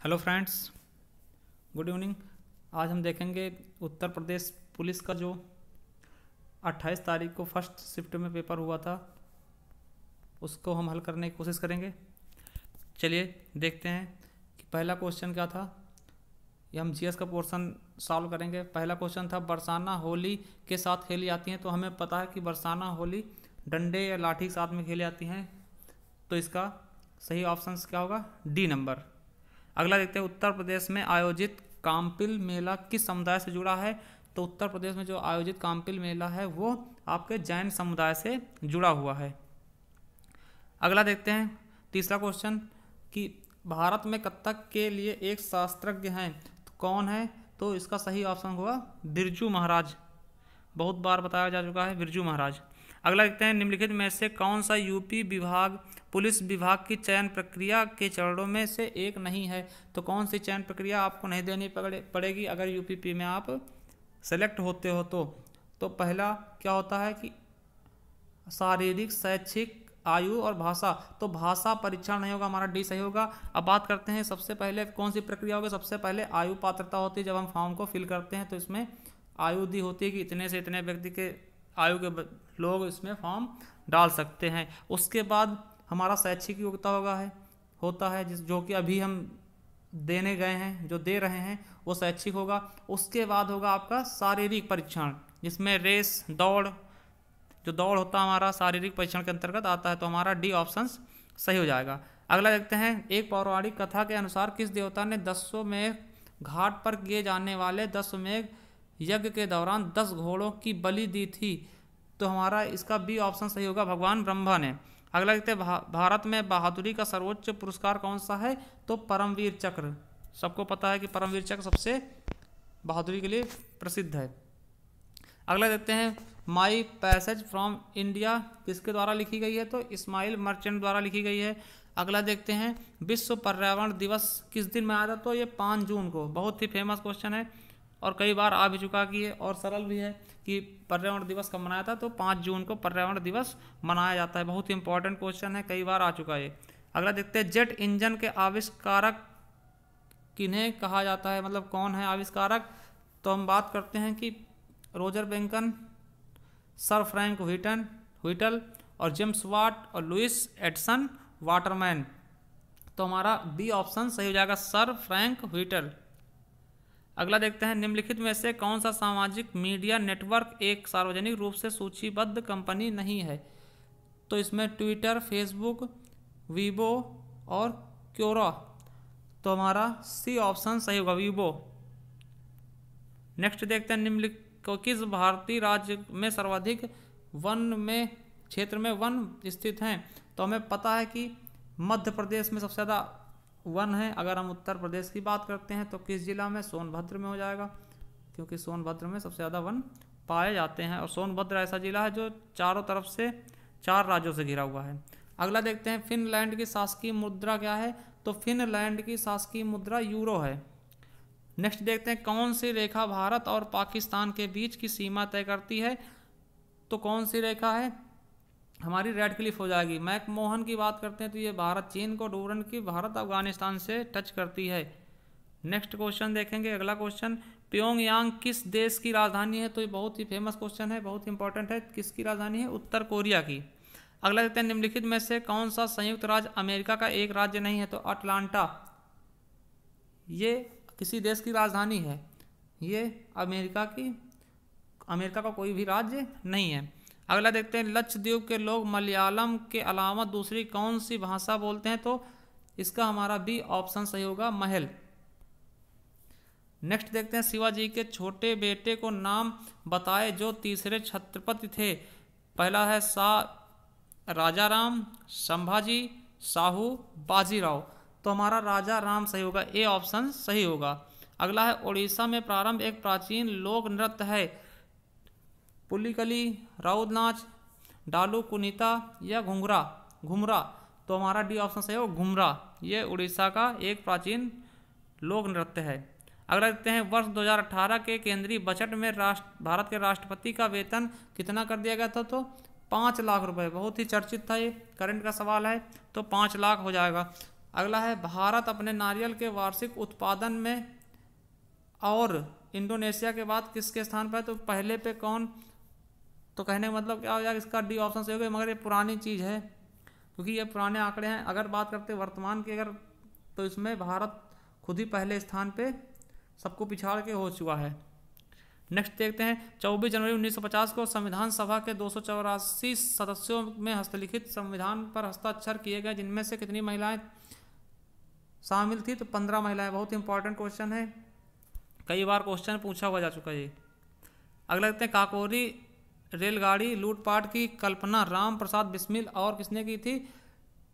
Hello friends, good evening. आज हम देखेंगे उत्तर प्रदेश पुलिस का जो 28 तारीख को फर्स्ट शिफ्ट में पेपर हुआ था, उसको हम हल करने की कोशिश करेंगे। चलिए देखते हैं कि पहला क्वेश्चन क्या था। ये हम जीएस का पोर्शन सॉल्व करेंगे। पहला क्वेश्चन था, बरसाना होली के साथ खेली जाती हैं। तो हमें पता है कि बरसाना होली डंडे या लाठी के साथ में खेली जाती हैं, तो इसका सही ऑप्शन क्या होगा? D number. अगला देखते हैं, उत्तर प्रदेश में आयोजित काम्पिल मेला किस समुदाय से जुड़ा है? तो उत्तर प्रदेश में जो आयोजित काम्पिल मेला है वो आपके जैन समुदाय से जुड़ा हुआ है। अगला देखते हैं, तीसरा क्वेश्चन कि भारत में कथक के लिए एक शास्त्रज्ञ हैं, तो कौन है? तो इसका सही ऑप्शन होगा बिरजू महाराज। बहुत बार बताया जा चुका है, बिरजू महाराज। अगला देखते हैं, निम्नलिखित में से कौन सा यूपी विभाग पुलिस विभाग की चयन प्रक्रिया के चरणों में से एक नहीं है? तो कौन सी चयन प्रक्रिया आपको नहीं देनी पड़ेगी अगर यूपीपी में आप सेलेक्ट होते हो? तो पहला क्या होता है कि शारीरिक, शैक्षिक, आयु और भाषा। तो भाषा परीक्षण नहीं होगा, हमारा डी सही होगा। अब बात करते हैं, सबसे पहले कौन सी प्रक्रिया होगी? सबसे पहले आयु पात्रता होती है। जब हम फॉर्म को फिल करते हैं तो इसमें आयु दी होती है कि इतने से इतने व्यक्ति के आयु के लोग इसमें फॉर्म डाल सकते हैं। उसके बाद हमारा शैक्षिक योग्यता होता है जो कि अभी हम देने गए हैं, जो दे रहे हैं वो शैक्षिक होगा। उसके बाद होगा आपका शारीरिक परीक्षण, जिसमें रेस, दौड़, जो दौड़ होता है हमारा शारीरिक परीक्षण के अंतर्गत आता है। तो हमारा डी ऑप्शन सही हो जाएगा। अगला देखते हैं, एक पौराणिक कथा के अनुसार किस देवता ने दशाश्वमेध घाट पर किए जाने वाले दशाश्वमेध यज्ञ के दौरान 10 घोड़ों की बलि दी थी? तो हमारा इसका बी ऑप्शन सही होगा, भगवान ब्रह्मा ने। अगला देखते हैं, भारत में बहादुरी का सर्वोच्च पुरस्कार कौन सा है? तो परमवीर चक्र। सबको पता है कि परमवीर चक्र सबसे बहादुरी के लिए प्रसिद्ध है। अगला देखते हैं, माई पैसेज फ्रॉम इंडिया किसके द्वारा लिखी गई है? तो इस्माइल मर्चेंट द्वारा लिखी गई है। अगला देखते हैं, विश्व पर्यावरण दिवस किस दिन मनाया था? तो ये 5 जून को। बहुत ही फेमस क्वेश्चन है और कई बार आ भी चुका कि ये और सरल भी है कि पर्यावरण दिवस कब मनाया था? तो 5 जून को पर्यावरण दिवस मनाया जाता है। बहुत ही इंपॉर्टेंट क्वेश्चन है, कई बार आ चुका है। अगला देखते हैं, जेट इंजन के आविष्कारक किन्हें कहा जाता है? मतलब कौन है आविष्कारक? तो हम बात करते हैं कि रोजर बेंकन, सर फ्रैंक व्हीटल और जेम्स वाट और लुइस एडिसन वाटरमैन। तो हमारा बी ऑप्शन सही हो जाएगा, सर फ्रैंक व्हीटल। अगला देखते हैं, निम्नलिखित में से कौन सा सामाजिक मीडिया नेटवर्क एक सार्वजनिक रूप से सूचीबद्ध कंपनी नहीं है? तो इसमें ट्विटर, फेसबुक, वीबो और क्योरा। तो हमारा सी ऑप्शन सही होगा, वीबो। नेक्स्ट देखते हैं, निम्नलिखित किस भारतीय राज्य में सर्वाधिक वन में क्षेत्र में वन स्थित हैं? तो हमें पता है कि मध्य प्रदेश में सबसे ज़्यादा वन है। अगर हम उत्तर प्रदेश की बात करते हैं तो किस जिला में? सोनभद्र में हो जाएगा, क्योंकि सोनभद्र में सबसे ज़्यादा वन पाए जाते हैं। और सोनभद्र ऐसा जिला है जो चारों तरफ से 4 राज्यों से घिरा हुआ है। अगला देखते हैं, फिनलैंड की शासकीय मुद्रा क्या है? तो फिनलैंड की शासकीय मुद्रा यूरो है। नेक्स्ट देखते हैं, कौन सी रेखा भारत और पाकिस्तान के बीच की सीमा तय करती है? तो कौन सी रेखा है? हमारी रेड क्लिफ हो जाएगी। मैकमोहन की बात करते हैं तो ये भारत चीन को, डूरन की भारत अफगानिस्तान से टच करती है। नेक्स्ट क्वेश्चन देखेंगे, अगला क्वेश्चन, प्योंगयांग किस देश की राजधानी है? तो ये बहुत ही फेमस क्वेश्चन है, बहुत इंपॉर्टेंट है। किसकी राजधानी है? उत्तर कोरिया की। अगला देखते हैं, निम्नलिखित में से कौन सा संयुक्त राज्य अमेरिका का एक राज्य नहीं है? तो अटलांटा ये किसी देश की राजधानी है, ये अमेरिका का कोई भी राज्य नहीं है। अगला देखते हैं, लक्षद्वीप के लोग मलयालम के अलावा दूसरी कौन सी भाषा बोलते हैं? तो इसका हमारा बी ऑप्शन सही होगा, महल। नेक्स्ट देखते हैं, शिवाजी के छोटे बेटे को नाम बताए जो तीसरे छत्रपति थे। पहला है राजा राम, संभाजी, शाहू, बाजीराव। तो हमारा राजा राम सही होगा, ए ऑप्शन सही होगा। अगला है, उड़ीसा में प्रारंभ एक प्राचीन लोक नृत्य है। पुलिकली, राउत नाच, डालू कुनीता या घुमरा। तो हमारा डी ऑप्शन सही होगा, घुमरा। ये उड़ीसा का एक प्राचीन लोक नृत्य है। अगला देखते हैं, वर्ष 2018 के केंद्रीय बजट में भारत के राष्ट्रपति का वेतन कितना कर दिया गया था? तो 5 लाख रुपए। बहुत ही चर्चित था, ये करंट का सवाल है, तो 5 लाख हो जाएगा। अगला है भारत अपने नारियल के वार्षिक उत्पादन में और इंडोनेशिया के बाद किसके स्थान पर है? तो पहले पे कौन? तो कहने का मतलब क्या हो जाएगा? इसका डी ऑप्शन सही होगा, मगर ये पुरानी चीज़ है क्योंकि ये पुराने आंकड़े हैं। अगर बात करते हैं वर्तमान की, अगर तो इसमें भारत खुद ही पहले स्थान पे सबको पिछाड़ के हो चुका है। नेक्स्ट देखते हैं, 24 जनवरी 1950 को संविधान सभा के 284 सदस्यों में हस्तलिखित संविधान पर हस्ताक्षर किए गए, जिनमें से कितनी महिलाएं शामिल थी? तो 15 महिलाएं। बहुत इंपॉर्टेंट क्वेश्चन है, कई बार क्वेश्चन पूछा हुआ जा चुका है ये। अगला देखते हैं, काकोरी रेलगाड़ी लूटपाट की कल्पना राम प्रसाद बिस्मिल और किसने की थी?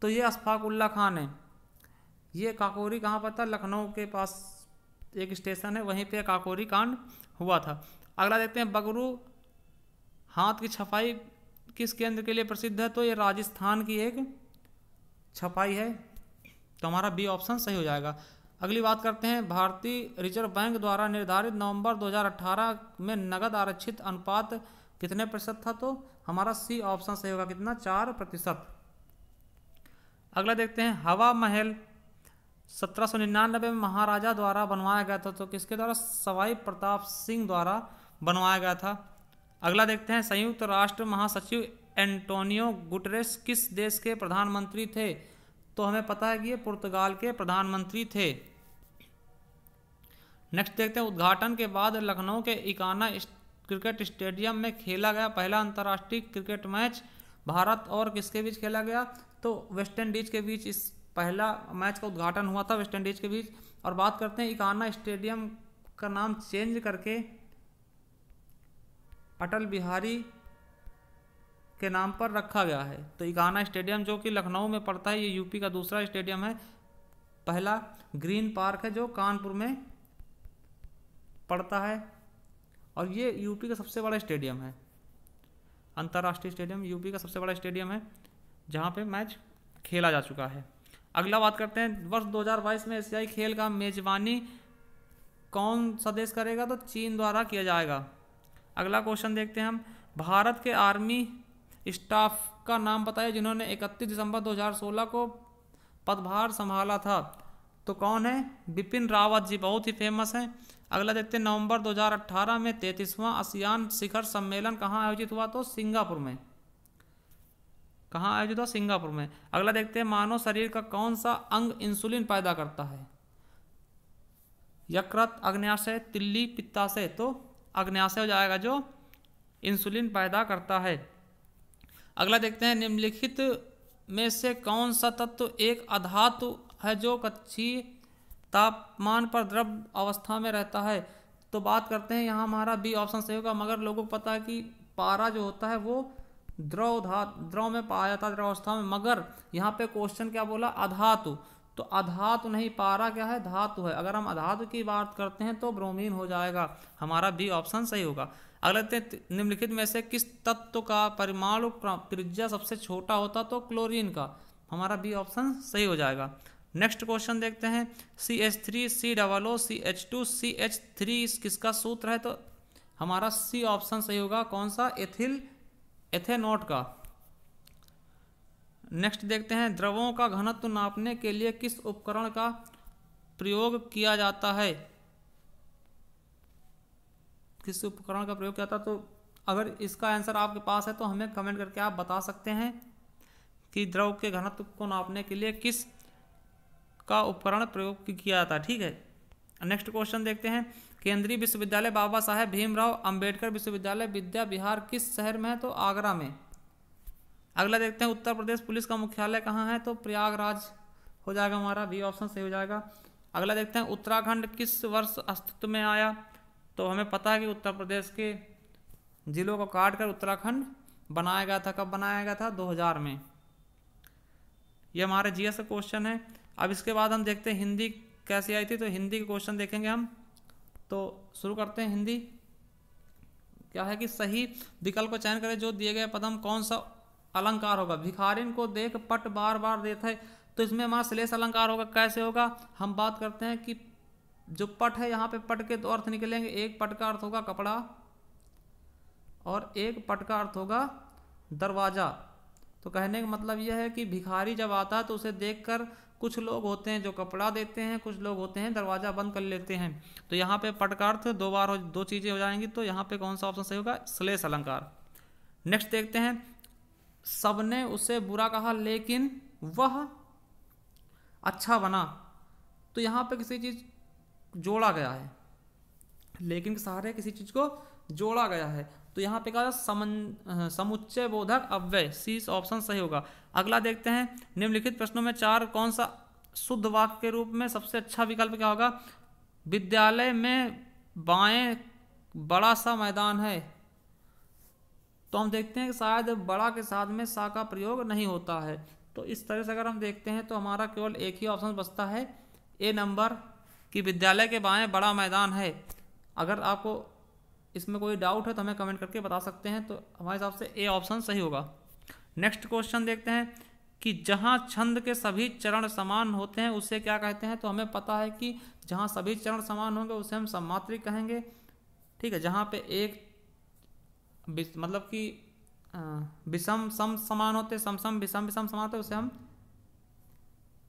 तो ये अशफाक उल्ला खान है। ये काकोरी कहाँ पर था? लखनऊ के पास एक स्टेशन है, वहीं पे काकोरी कांड हुआ था। अगला देखते हैं, बगरू हाथ की छपाई किस केंद्र के लिए प्रसिद्ध है? तो ये राजस्थान की एक छपाई है, तो हमारा बी ऑप्शन सही हो जाएगा। अगली बात करते हैं, भारतीय रिजर्व बैंक द्वारा निर्धारित नवंबर 2018 में नगद आरक्षित अनुपात कितने प्रतिशत था? तो हमारा सी ऑप्शन सही होगा, कितना? 4%। अगला देखते हैं, हवा महल 1799 में महाराजा द्वारा बनवाया गया था, तो किसके द्वारा? सवाई प्रताप सिंह द्वारा बनवाया गया था। अगला देखते हैं, संयुक्त राष्ट्र महासचिव एंटोनियो गुटेरेस किस देश के प्रधानमंत्री थे? तो हमें पता है कि ये पुर्तगाल के प्रधानमंत्री थे। नेक्स्ट देखते हैं, उद्घाटन के बाद लखनऊ के इकाना क्रिकेट स्टेडियम में खेला गया पहला अंतर्राष्ट्रीय क्रिकेट मैच भारत और किसके बीच खेला गया? तो वेस्ट इंडीज के बीच इस पहला मैच का उद्घाटन हुआ था, वेस्ट इंडीज के बीच। और बात करते हैं, इकाना स्टेडियम का नाम चेंज करके अटल बिहारी के नाम पर रखा गया है। तो इकाना स्टेडियम जो कि लखनऊ में पड़ता है, ये यूपी का दूसरा स्टेडियम है। पहला ग्रीन पार्क है जो कानपुर में पड़ता है, और ये यूपी का सबसे बड़ा स्टेडियम है, अंतर्राष्ट्रीय स्टेडियम यूपी का सबसे बड़ा स्टेडियम है जहाँ पे मैच खेला जा चुका है। अगला बात करते हैं, वर्ष 2022 में एशियाई खेल का मेजबानी कौन सा देश करेगा? तो चीन द्वारा किया जाएगा। अगला क्वेश्चन देखते हैं हम, भारत के आर्मी स्टाफ का नाम बताइए जिन्होंने 31 दिसंबर 2016 को पदभार संभाला था। तो कौन है? बिपिन रावत जी, बहुत ही फेमस हैं। अगला देखते हैं, नवंबर 2018 में 33वां आसियान शिखर सम्मेलन कहाँ आयोजित हुआ? तो सिंगापुर में। कहाँ आयोजित हुआ? सिंगापुर में। अगला देखते हैं, मानव शरीर का कौन सा अंग इंसुलिन पैदा करता है? यकृत, अग्न्याशय, तिल्ली, पित्ताशय। तो अग्न्याशय हो जाएगा जो इंसुलिन पैदा करता है। अगला देखते हैं, निम्नलिखित में से कौन सा तत्व एक अधातु है जो कक्षीय तापमान पर द्रव अवस्था में रहता है? तो बात करते हैं, यहाँ हमारा बी ऑप्शन सही होगा, मगर लोगों को पता है कि पारा जो होता है वो द्रव में पाया जाता है, द्रव अवस्था में। मगर यहाँ पे क्वेश्चन क्या बोला? अधातु। तो अधातु नहीं, पारा क्या है? धातु है। अगर हम अधातु की बात करते हैं तो ब्रोमीन हो जाएगा, हमारा बी ऑप्शन सही होगा। अगले निम्नलिखित में से किस तत्व का परमाणु त्रिज्या सबसे छोटा होता? तो क्लोरीन का, हमारा बी ऑप्शन सही हो जाएगा। नेक्स्ट क्वेश्चन देखते हैं, CH3 COO CH2 CH3 किसका सूत्र है? तो हमारा सी ऑप्शन सही होगा, कौन सा? एथेनॉट का। नेक्स्ट देखते हैं, द्रवों का घनत्व नापने के लिए किस उपकरण का प्रयोग किया जाता है? किस उपकरण का प्रयोग किया जाता? तो अगर इसका आंसर आपके पास है तो हमें कमेंट करके आप बता सकते हैं कि द्रव के घनत्व को नापने के लिए किस का उपकरण प्रयोग किया जाता है। ठीक है, नेक्स्ट क्वेश्चन देखते हैं, केंद्रीय विश्वविद्यालय बाबा साहेब भीमराव अंबेडकर विश्वविद्यालय विद्या विहार किस शहर में है? तो आगरा में। अगला देखते हैं, उत्तर प्रदेश पुलिस का मुख्यालय कहाँ है? तो प्रयागराज हो जाएगा, हमारा बी ऑप्शन सही हो जाएगा। अगला देखते हैं, उत्तराखंड किस वर्ष अस्तित्व में आया? तो हमें पता है कि उत्तर प्रदेश के जिलों को काट कर उत्तराखंड बनाया गया था। कब बनाया गया था? 2000 में। ये हमारे जीएस का क्वेश्चन है। अब इसके बाद हम देखते हैं हिंदी कैसी आई थी, तो हिंदी के क्वेश्चन देखेंगे हम। तो शुरू करते हैं। हिंदी क्या है कि सही विकल्प को चयन करें, जो दिए गए पदम कौन सा अलंकार होगा? भिखारिन को देख पट बार बार देता है, तो इसमें हमारा श्लेष अलंकार होगा। कैसे होगा? हम बात करते हैं कि जो पट है, यहाँ पे पट के दो अर्थ निकलेंगे। एक पट का अर्थ होगा कपड़ा और एक पट का अर्थ होगा दरवाजा। तो कहने का मतलब यह है कि भिखारी जब आता है तो उसे देखकर कुछ लोग होते हैं जो कपड़ा देते हैं, कुछ लोग होते हैं दरवाज़ा बंद कर लेते हैं। तो यहाँ पे पटकार्थ दो बार दो चीज़ें हो जाएंगी, तो यहाँ पे कौन सा ऑप्शन सही होगा? श्लेष अलंकार। नेक्स्ट देखते हैं, सबने उसे बुरा कहा लेकिन वह अच्छा बना। तो यहाँ पे किसी चीज़ जोड़ा गया है, लेकिन के सहारे किसी चीज़ को जोड़ा गया है, तो यहाँ पे क्या समुच्चय बोधक अव्यय, सी ऑप्शन सही होगा। अगला देखते हैं, निम्नलिखित प्रश्नों में चार कौन सा शुद्ध वाक्य के रूप में सबसे अच्छा विकल्प क्या होगा? विद्यालय में बाएं बड़ा सा मैदान है। तो हम देखते हैं कि शायद बड़ा के साथ में सा का प्रयोग नहीं होता है। तो इस तरह से अगर हम देखते हैं तो हमारा केवल एक ही ऑप्शन बचता है, ए नंबर, कि विद्यालय के बाएं बड़ा मैदान है। अगर आपको इसमें कोई डाउट है तो हमें कमेंट करके बता सकते हैं। तो हमारे हिसाब से ए ऑप्शन सही होगा। नेक्स्ट क्वेश्चन देखते हैं कि जहाँ छंद के सभी चरण समान होते हैं उसे क्या कहते हैं? तो हमें पता है कि जहाँ सभी चरण समान होंगे उसे हम सम्मात्रिक कहेंगे। ठीक है, जहाँ पे एक मतलब कि विषम सम समान होते, सम सम विषम विषम समान होते, उसे हम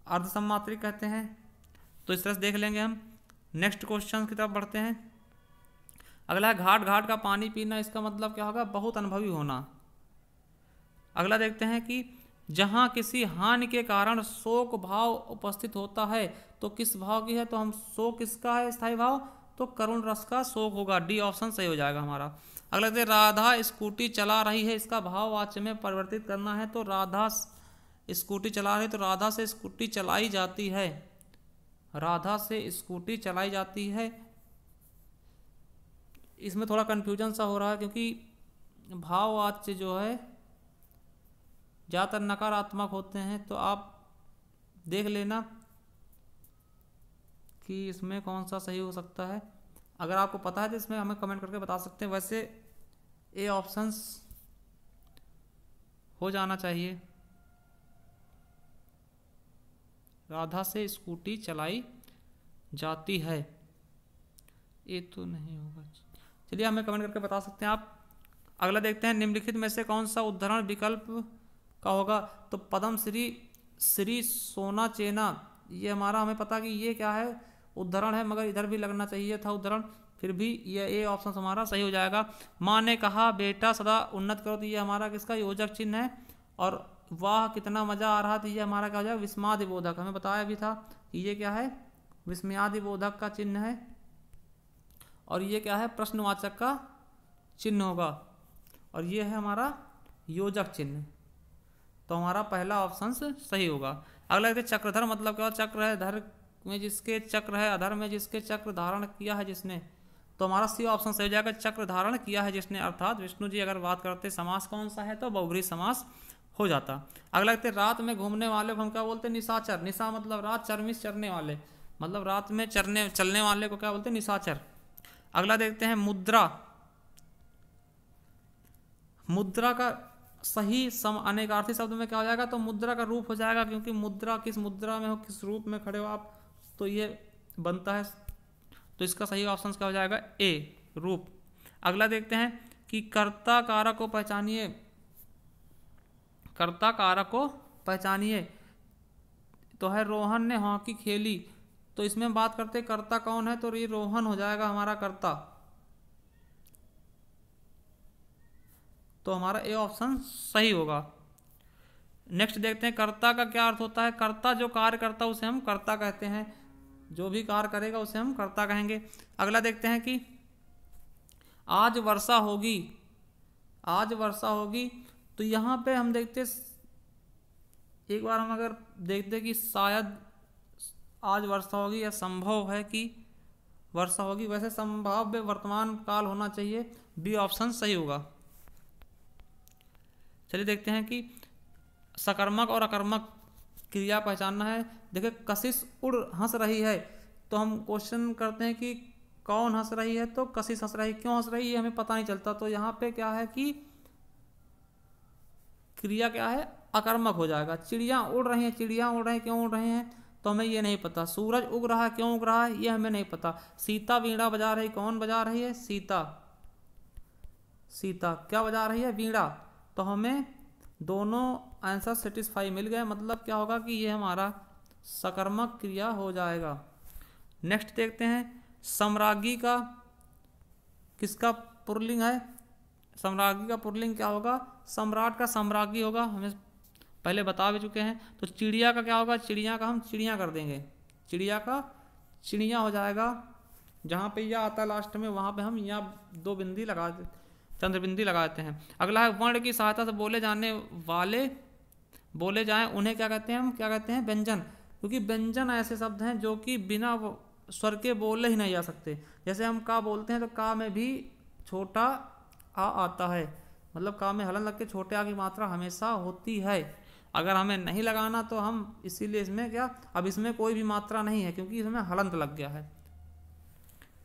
अर्ध सम्मात्रिक कहते हैं। तो इस तरह से देख लेंगे हम। नेक्स्ट क्वेश्चन की तरफ बढ़ते हैं। अगला है, घाट घाट का पानी पीना, इसका मतलब क्या होगा? बहुत अनुभवी होना। अगला देखते हैं कि जहाँ किसी हानि के कारण शोक भाव उपस्थित होता है तो किस भाव की है? तो हम शोक किसका है स्थायी भाव? तो करुण रस का शोक होगा, डी ऑप्शन सही हो जाएगा हमारा। अगला देखते हैं, राधा स्कूटी चला रही है, इसका भाव वाच्य में परिवर्तित करना है। तो राधा स्कूटी चला रही है, तो राधा से स्कूटी चलाई जाती है, राधा से स्कूटी चलाई जाती है। इसमें थोड़ा कन्फ्यूजन सा हो रहा है क्योंकि भाववाच्य जो है ज़्यादातर नकारात्मक होते हैं। तो आप देख लेना कि इसमें कौन सा सही हो सकता है। अगर आपको पता है तो इसमें हमें कमेंट करके बता सकते हैं। वैसे ए ऑप्शंस हो जाना चाहिए, राधा से स्कूटी चलाई जाती है, ये तो नहीं होगा। चलिए हमें कमेंट करके बता सकते हैं आप। अगला देखते हैं, निम्नलिखित में से कौन सा उदाहरण विकल्प का होगा? तो पद्मश्री श्री सोना चेना, ये हमारा हमें पता कि ये क्या है? उदाहरण है, मगर इधर भी लगना चाहिए था उदाहरण, फिर भी ये ए ऑप्शन हमारा सही हो जाएगा। माँ ने कहा बेटा सदा उन्नत करो, तो ये हमारा किसका योजक चिन्ह है। और वाह कितना मजा आ रहा था, ये हमारा क्या हो जाएगा? विस्मादि बोधक। हमें बताया भी था कि ये क्या है? विस्मयादि बोधक का चिन्ह है। और ये क्या है? प्रश्नवाचक का चिन्ह होगा। और ये है हमारा योजक चिन्ह। तो हमारा पहला ऑप्शन सही होगा। अगला देखते चक्रधर मतलब क्या? चक्र है धर में जिसके चक्र है, अधर में जिसके चक्र धारण किया है जिसने। तो हमारा सी ऑप्शन सही हो जाएगा, चक्र धारण किया है जिसने। अर्थात विष्णु जी अगर बात करते समास कौन सा है तो बहुब्रीहि समास हो जाता। अगला देखते रात में घूमने वाले को हम क्या बोलते हैं? निशाचर। निशा मतलब रात, चरमिस चरने वाले, मतलब रात में चलने वाले को क्या बोलते हैं? निशाचर। अगला देखते हैं मुद्रा। मुद्रा का सही अनेकार्थी शब्द में क्या हो जाएगा? तो मुद्रा का रूप हो जाएगा, क्योंकि मुद्रा किस मुद्रा में हो, किस रूप में खड़े हो आप, तो ये बनता है। तो इसका सही ऑप्शन क्या हो जाएगा? ए रूप। अगला देखते हैं कि कर्ता कारक को पहचानिए। कर्ता कारक को पहचानिए तो है रोहन ने हॉकी खेली। तो इसमें बात करते कर्ता कौन है? तो ये रोहन हो जाएगा हमारा कर्ता। तो हमारा ए ऑप्शन सही होगा। नेक्स्ट देखते हैं, कर्ता का क्या अर्थ होता है? कर्ता जो कार्य करता है उसे हम कर्ता कहते हैं, जो भी कार्य करेगा उसे हम कर्ता कहेंगे। अगला देखते हैं कि आज वर्षा होगी। आज वर्षा होगी, तो यहाँ पे हम देखते एक बार हम अगर देखते कि शायद आज वर्षा होगी या संभव है कि वर्षा होगी, वैसे संभाव्य वर्तमान काल होना चाहिए, बी ऑप्शन सही होगा। चलिए देखते हैं कि सकर्मक और अकर्मक क्रिया पहचानना है। देखिए कशिश उड़ हंस रही है, तो हम क्वेश्चन करते हैं कि कौन हंस रही है? तो कशिश हंस रही। क्यों हंस रही है हमें पता नहीं चलता। तो यहाँ पे क्या है कि क्रिया क्या है? अकर्मक हो जाएगा। चिड़िया उड़ रही हैं, चिड़िया उड़ रही हैं, क्यों उड़ रही हैं? तो हमें ये नहीं पता। सूरज उग रहा है, क्यों उग रहा है? ये हमें नहीं पता। सीता वीणा बजा रही, कौन बजा रही है? सीता। सीता क्या बजा रही है? वीणा। तो हमें दोनों आंसर सेटिस्फाई मिल गए। मतलब क्या होगा कि ये हमारा सकर्मक क्रिया हो जाएगा। नेक्स्ट देखते हैं, सम्राज्ञी का किसका पुल्लिंग है? सम्राज्ञी का पुल्लिंग क्या होगा? सम्राट का सम्राज्ञी होगा, हमें पहले बता भी चुके हैं। तो चिड़िया का क्या होगा? चिड़िया का हम चिड़िया कर देंगे, चिड़िया का चिड़िया हो जाएगा। जहाँ पे या आता है लास्ट में वहाँ पे हम या दो बिंदी लगा चंद्र बिंदी लगाते हैं। अगला है, वर्ण की सहायता से बोले जाने वाले बोले जाएं उन्हें क्या कहते हैं? हम क्या कहते हैं? व्यंजन। क्योंकि व्यंजन ऐसे शब्द हैं जो कि बिना स्वर के बोले ही नहीं जा सकते। जैसे हम का बोलते हैं तो का में भी छोटा आ आता है, मतलब का में हलन लग के छोटे आ की मात्रा हमेशा होती है। अगर हमें नहीं लगाना तो हम इसीलिए इसमें क्या, अब इसमें कोई भी मात्रा नहीं है क्योंकि इसमें हलंत लग गया है।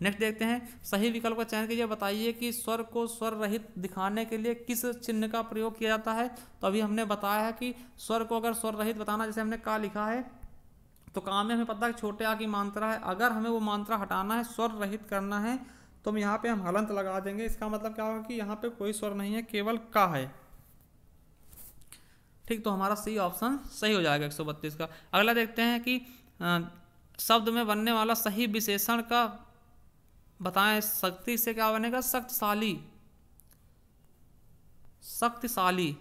नेक्स्ट देखते हैं, सही विकल्प का चयन कीजिए, बताइए कि स्वर को स्वर रहित दिखाने के लिए किस चिन्ह का प्रयोग किया जाता है। तो अभी हमने बताया है कि स्वर को अगर स्वर रहित बताना, जैसे हमने का लिखा है तो का में हमें पता है छोटे आ की मात्रा है, अगर हमें वो मात्रा हटाना है, स्वर रहित करना है, तो हम यहाँ पे हम हलंत लगा देंगे। इसका मतलब क्या होगा कि यहाँ पे कोई स्वर नहीं है, केवल का है। ठीक, तो हमारा सी ऑप्शन सही हो जाएगा 132 का। अगला देखते हैं कि शब्द में बनने वाला सही विशेषण का बताएं। शक्ति से क्या बनेगा? शक्तिशाली, शक्तिशाली।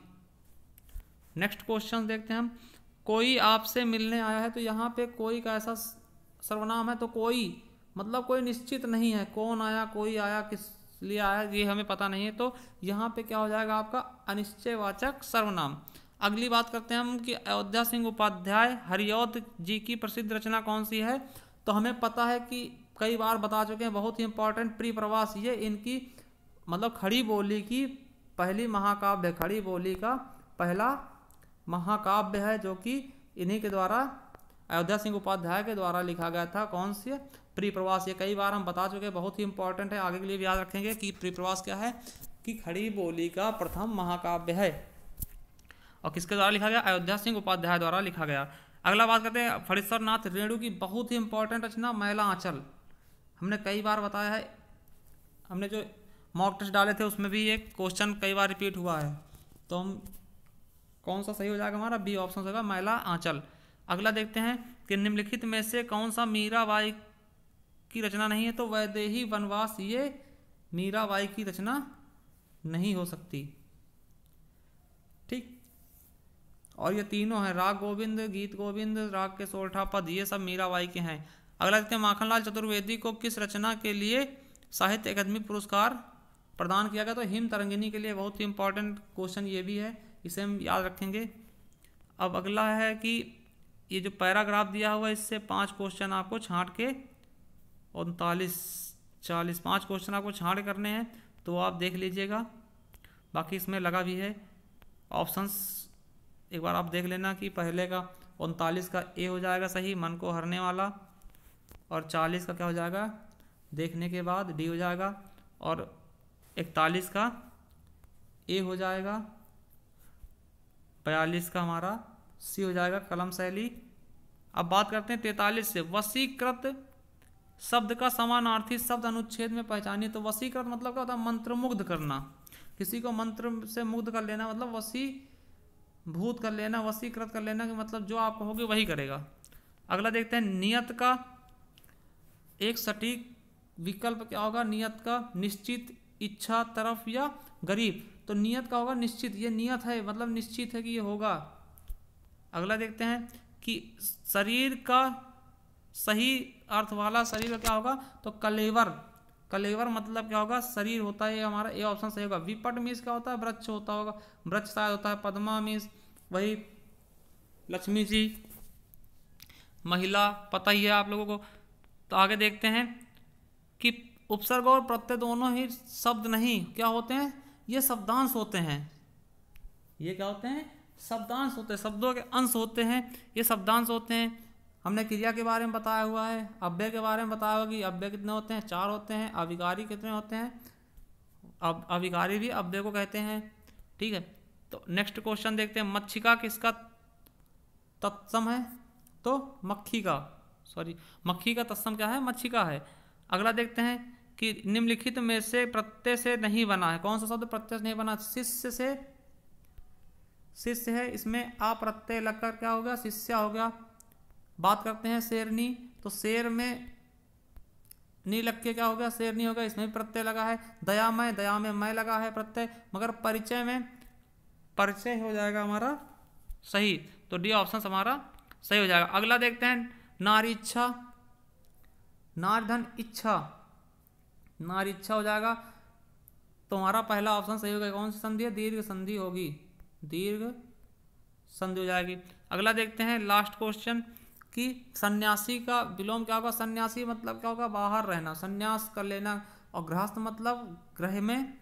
नेक्स्ट क्वेश्चन देखते हैं हम, कोई आपसे मिलने आया है, तो यहाँ पे कोई का ऐसा सर्वनाम है, तो कोई मतलब कोई निश्चित नहीं है, कौन आया, कोई आया, किस लिए आया, ये हमें पता नहीं है। तो यहाँ पे क्या हो जाएगा आपका? अनिश्चयवाचक सर्वनाम। अगली बात करते हैं हम कि अयोध्या सिंह उपाध्याय हरिऔध जी की प्रसिद्ध रचना कौन सी है। तो हमें पता है कि कई बार बता चुके हैं, बहुत ही इंपॉर्टेंट, प्री प्रवास। ये इनकी मतलब खड़ी बोली की पहली महाकाव्य, खड़ी बोली का पहला महाकाव्य है, जो कि इन्हीं के द्वारा, अयोध्या सिंह उपाध्याय के द्वारा लिखा गया था। कौन सी? प्री प्रवास। ये कई बार हम बता चुके हैं, बहुत ही इंपॉर्टेंट है, आगे के लिए भी याद रखेंगे कि प्री प्रवास क्या है, कि खड़ी बोली का प्रथम महाकाव्य है और किसके द्वारा लिखा गया? अयोध्या सिंह उपाध्याय द्वारा लिखा गया। अगला बात करते हैं, फणीश्वर नाथ रेणु की बहुत ही इंपॉर्टेंट रचना मैला आंचल। हमने कई बार बताया है, हमने जो मॉक टेस्ट डाले थे उसमें भी एक क्वेश्चन कई बार रिपीट हुआ है। तो हम कौन सा सही हो जाएगा? हमारा बी ऑप्शन होगा, मैला आंचल। अगला देखते हैं कि निम्नलिखित में से कौन सा मीराबाई की रचना नहीं है। तो वैदेही वनवास ये मीराबाई की रचना नहीं हो सकती। ठीक, और ये तीनों हैं, राग गोविंद, गीत गोविंद, राग के सोरठा पद, ये सब मीराबाई के हैं। अगला देखते हैं, माखनलाल चतुर्वेदी को किस रचना के लिए साहित्य अकादमी पुरस्कार प्रदान किया गया? तो हिम तरंगिनी के लिए। बहुत ही इंपॉर्टेंट क्वेश्चन ये भी है, इसे हम याद रखेंगे। अब अगला है कि ये जो पैराग्राफ दिया हुआ है, इससे 5 क्वेश्चन आपको छांट के 39, 40 5 क्वेश्चन आपको छांट करने हैं, तो आप देख लीजिएगा। बाकी इसमें लगा भी है ऑप्शंस, एक बार आप देख लेना कि पहले का 39 का ए हो जाएगा सही, मन को हरने वाला, और 40 का क्या हो जाएगा? देखने के बाद डी हो जाएगा, और 41 का ए हो जाएगा, 42 का हमारा सी हो जाएगा, कलम शैली। अब बात करते हैं 43 से, वशीकृत शब्द का समानार्थी शब्द अनुच्छेद में पहचानिए। तो वशीकृत मतलब क्या होता है? मंत्रमुग्ध करना, किसी को मंत्र से मुग्ध कर लेना, मतलब वशीभूत कर लेना, वशीकृत कर लेना, कि मतलब जो आप कहोगे वही करेगा। अगला देखते हैं, नियत का एक सटीक विकल्प क्या होगा? नियत का निश्चित, इच्छा, तरफ या गरीब। तो नियत का होगा निश्चित, ये नियत है मतलब निश्चित है कि ये होगा। अगला देखते हैं कि शरीर का सही अर्थ वाला शरीर का क्या होगा? तो कलेवर, कलेवर मतलब क्या होगा? शरीर होता है, ये हमारा ए ऑप्शन सही होगा। विपट मीन्स क्या होता है? वृक्ष होता होगा, वृक्ष शायद होता है। पद्मा मीन्स वही लक्ष्मी जी, महिला, पता ही है आप लोगों को। तो आगे देखते हैं कि उपसर्ग और प्रत्यय दोनों ही शब्द नहीं क्या होते हैं? ये शब्दांश होते हैं। ये क्या होते हैं? शब्दांश होते हैं, शब्दों के अंश होते हैं, ये शब्दांश होते हैं। हमने क्रिया के बारे में बताया हुआ है, अव्यय के बारे में बताया होगा कि अव्यय कितने होते हैं? 4 होते हैं। अविकारी कितने होते हैं? अब अविकारी भी अव्यय को कहते हैं। ठीक है, तो नेक्स्ट क्वेश्चन देखते हैं, मक्षिका किसका तत्सम है? तो मक्खी का, सॉरी मक्खी का तत्सम क्या है? मक्षिका है। अगला देखते हैं कि निम्नलिखित में से प्रत्यय से नहीं बना है। कौन सा शब्द प्रत्यय से नहीं बना? शिष्य से, शिष्य है, इसमें अप्रत्यय लगकर क्या हो गया? शिष्या हो गया। बात करते हैं शेरनी, तो शेर में नी लग के क्या हो गया, शेरनी हो गया, इसमें भी प्रत्यय लगा है। दयामय, दया में मैं लगा है प्रत्यय, मगर परिचय में परिचय हो जाएगा हमारा सही, तो डी ऑप्शन हमारा सही हो जाएगा। अगला देखते हैं नारी इच्छा, नारी धन इच्छा, नारी इच्छा हो जाएगा, तो हमारा पहला ऑप्शन सही होगा। कौन सी संधि है, दीर्घ संधि होगी, दीर्घ संधि हो जाएगी। अगला देखते हैं लास्ट क्वेश्चन कि सन्यासी का विलोम क्या होगा। सन्यासी मतलब क्या होगा, बाहर रहना, सन्यास कर लेना, और गृहस्थ मतलब गृह में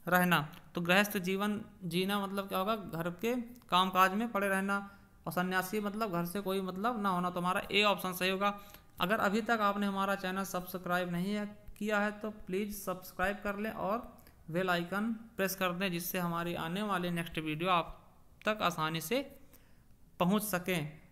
रहना, तो गृहस्थ जीवन जीना मतलब क्या होगा, घर के कामकाज में पड़े रहना, और सन्यासी मतलब घर से कोई मतलब ना होना, तो हमारा ए ऑप्शन सही होगा। अगर अभी तक आपने हमारा चैनल सब्सक्राइब नहीं है किया है तो प्लीज़ सब्सक्राइब कर लें और बेल आइकन प्रेस कर दें, जिससे हमारी आने वाले नेक्स्ट वीडियो आप तक आसानी से पहुंच सकें।